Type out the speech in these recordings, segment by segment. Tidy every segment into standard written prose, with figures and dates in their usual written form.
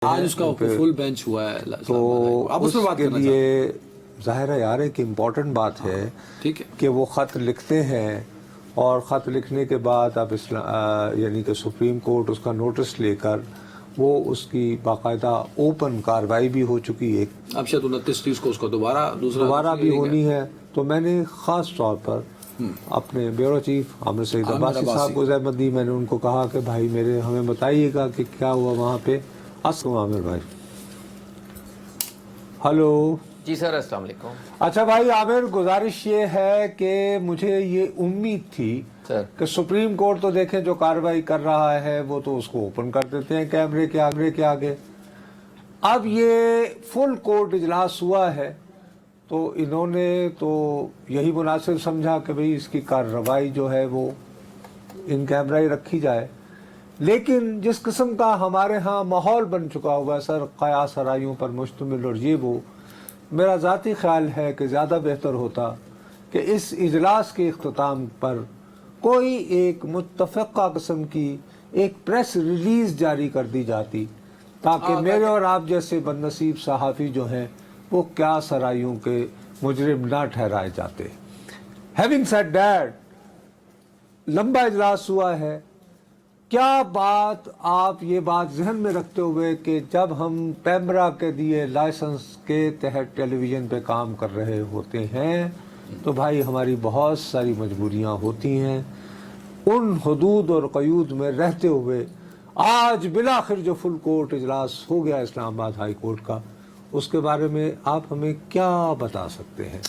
आज उसका full bench हुआ है तो आप उस पर बात उसके करना लिए ज़ाहिर है यार एक इम्पॉर्टेंट बात है ठीक है कि वो ख़त लिखते हैं और ख़त लिखने के बाद अब यानी कि सुप्रीम कोर्ट उसका नोटिस लेकर वो उसकी बाकायदा ओपन कार्रवाई भी हो चुकी है, अब शायद 29-30 को उसको दोबारा भी होनी है। तो मैंने ख़ास तौर पर अपने ब्यूरो चीफ आमिर सईद अब्बासी साहब को ज़हमत दी। मैंने उनको कहा कि भाई मेरे हमें बताइएगा कि क्या हुआ वहाँ पे। अस्सलाम आमिर भाई। हेलो जी सर, अस्सलाम वालेकुम। अच्छा भाई आमिर, गुजारिश ये है कि मुझे ये उम्मीद थी सर कि सुप्रीम कोर्ट तो देखें जो कार्रवाई कर रहा है वो तो उसको ओपन कर देते हैं कैमरे के आगे। अब ये फुल कोर्ट इजलास हुआ है तो इन्होंने तो यही मुनासिब समझा कि भाई इसकी कार्रवाई जो है वो इन कैमरा ही रखी जाए। लेकिन जिस किस्म का हमारे यहाँ माहौल बन चुका हुआ है सर, क़यास आराइयों पर मुश्तमिल और ये वो, मेरा ज़ाती ख्याल है कि ज़्यादा बेहतर होता कि इस इजलास के इख्तिताम पर कोई एक मुत्तफ़क़ा किस्म की एक प्रेस रिलीज़ जारी कर दी जाती ताकि मेरे और आप जैसे बदनसीब सहाफ़ी जो हैं वो क्या सराइयों के मुजरिम ना ठहराए जाते। हैविंग सेड दैट, लंबा इजलास हुआ है। क्या बात आप ये बात जहन में रखते हुए कि जब हम पैमरा के दिए लाइसेंस के तहत टेलीविज़न पे काम कर रहे होते हैं तो भाई हमारी बहुत सारी मजबूरियां होती हैं, उन हदूद और क़यूद में रहते हुए आज बिलाखिर जो फुल कोर्ट इजलास हो गया इस्लामाबाद हाई कोर्ट का, उसके बारे में आप हमें क्या बता सकते हैं?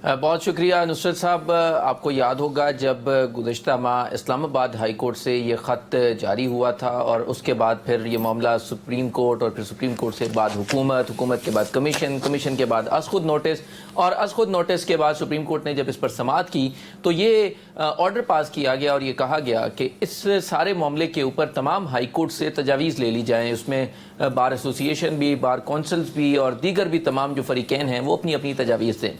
बहुत शुक्रिया नुसरत साहब। आपको याद होगा जब गुज़श्ता माह इस्लामाबाद हाई कोर्ट से ये ख़त जारी हुआ था और उसके बाद फिर ये मामला सुप्रीम कोर्ट और फिर सुप्रीम कोर्ट से बाद हुकूमत के बाद कमीशन के बाद अज़ख़ुद नोटिस और अज़ख़ुद नोटिस के बाद सुप्रीम कोर्ट ने जब इस पर समाअत की तो ये ऑर्डर पास किया गया और ये कहा गया कि इस सारे मामले के ऊपर तमाम हाई कोर्ट से तजावीज़ ले ली जाएँ। उसमें बार एसोसिएशन भी, बार कौंसल्स भी और दीगर भी तमाम जो फ़रीक़ैन हैं वो अपनी अपनी तजावीज़ दें।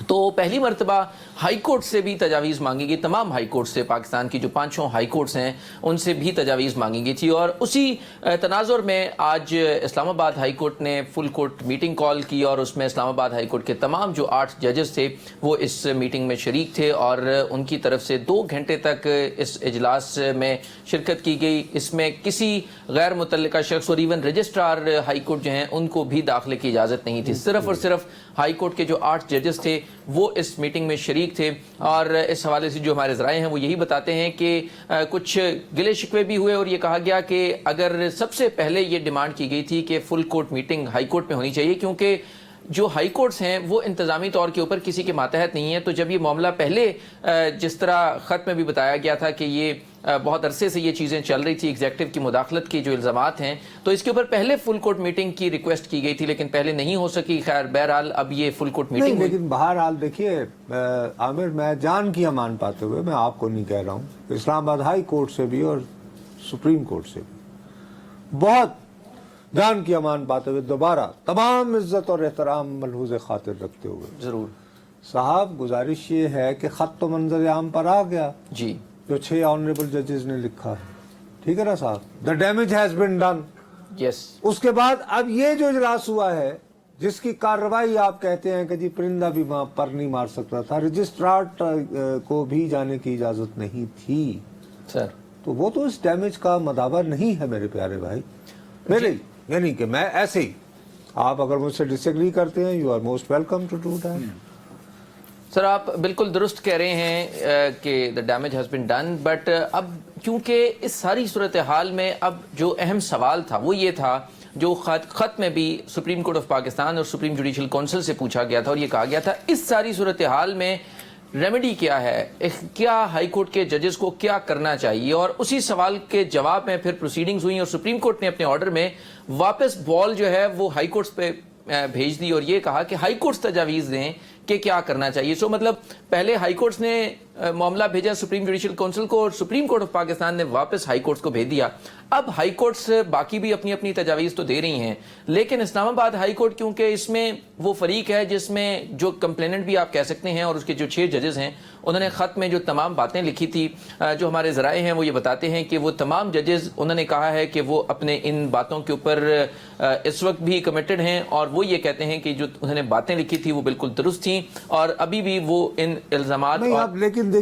तो पहली मरतबा हाई कोर्ट से भी तजावीज़ मांगी गई, तमाम हाई कोर्ट से, पाकिस्तान की जो 5 हाई कोर्ट्स हैं उनसे भी तजावीज़ मांगी गई थी। और उसी तनाजुर में आज इस्लामाबाद हाई कोर्ट ने फुल कोर्ट मीटिंग कॉल की और उसमें इस्लामाबाद हाई कोर्ट के तमाम जो 8 जजेस थे वो इस मीटिंग में शरीक थे और उनकी तरफ से 2 घंटे तक इस इजलास में शिरकत की गई। इसमें किसी गैर मुतल्लिका शख्स और इवन रजिस्ट्रार हाई कोर्ट जो हैं उनको भी दाखिले की इजाज़त नहीं थी। सिर्फ़ और सिर्फ हाई कोर्ट के जो 8 जजेस थे वो इस मीटिंग में शरीक थे। और इस हवाले से जो हमारे ज़राए हैं वो यही बताते हैं कि कुछ गिले शिकवे भी हुए और ये कहा गया कि अगर सबसे पहले ये डिमांड की गई थी कि full court meeting high court में होनी चाहिए क्योंकि जो हाई कोर्ट्स हैं वो इंतज़ामी तौर के ऊपर किसी के मातहत नहीं है। तो जब ये मामला पहले जिस तरह ख़त में भी बताया गया था कि ये बहुत अरसे से ये चीज़ें चल रही थी, एग्जेक्टिव की मुदाखलत की जो इल्ज़ामात हैं, तो इसके ऊपर पहले फुल कोर्ट मीटिंग की रिक्वेस्ट की गई थी लेकिन पहले नहीं हो सकी। खैर बहरहाल अब ये फुल कोर्ट मीटिंग लेकिन बहरहाल देखिए आमिर, मैं जान की अमान पाते हुए मैं आपको नहीं कह रहा हूँ, इस्लामाबाद हाई कोर्ट से भी और सुप्रीम कोर्ट से भी बहुत जान की अमान पाते हुए दोबारा तमाम इज्जत और एहतराम मलहूज़ खातिर रखते हुए ज़रूर साहब गुजारिश ये है कि ख़त तो मंजर आम पर आ गया जी, जो 6 ऑनरेबल जजेस ने लिखा है, ठीक है ना साहब, the damage has been done. Yes. उसके बाद अब ये जो इजलास हुआ है जिसकी कार्रवाई आप कहते हैं कि जी परिंदा भी पर नहीं मार सकता था, रजिस्ट्रार को भी जाने की इजाजत नहीं थी सर, तो वो तो इस डैमेज का मदावा नहीं है मेरे प्यारे भाई। मेरे यानी कि मैं ऐसे ही, आप अगर मुझसे डिसएग्री करते हैं you are most welcome to do that. Sir आप बिल्कुल दुरुस्त कह रहे हैं कि the damage has been done, but अब क्योंकि इस सारी सूरत हाल में अब जो अहम सवाल था वो ये था जो ख़त में भी सुप्रीम कोर्ट ऑफ पाकिस्तान और सुप्रीम जुडिशल काउंसिल से पूछा गया था और ये कहा गया था इस सारी सूरत हाल में रेमेडी क्या है, क्या हाई कोर्ट के जजेस को क्या करना चाहिए। और उसी सवाल के जवाब में फिर प्रोसीडिंग्स हुई और सुप्रीम कोर्ट ने अपने ऑर्डर में वापस बॉल जो है वो हाई कोर्ट्स पे भेज दी और ये कहा कि हाई कोर्ट्स तजावीज़ दें کہ کیا کرنا چاہیے. سو مطلب پہلے ہائی کورٹس نے معاملہ بھیجا سپریم جوڈیشل کونسل کو اور سپریم کورٹ آف پاکستان نے واپس ہائی کورٹس کو بھیج دیا. اب ہائی کورٹس باقی بھی اپنی اپنی تجاویز تو دے رہی ہیں, لیکن اسلام آباد ہائی کورٹ کیونکہ اس میں وہ فریق ہے جس میں جو کمپلیننٹ بھی آپ کہہ سکتے ہیں اور اس کے جو 6 ججز ہیں, انہوں نے خط میں جو تمام باتیں لکھی تھی, جو ہمارے ذرائع ہیں وہ یہ بتاتے ہیں کہ وہ تمام ججز انہوں نے کہا ہے کہ وہ اپنے ان باتوں کے اوپر اس وقت بھی کمیٹڈ ہیں, اور وہ یہ کہتے ہیں کہ جو انہوں نے باتیں لکھی تھی وہ بالکل درست تھیں اور ابھی بھی وہ ان الزامات نہیں, آپ لیکن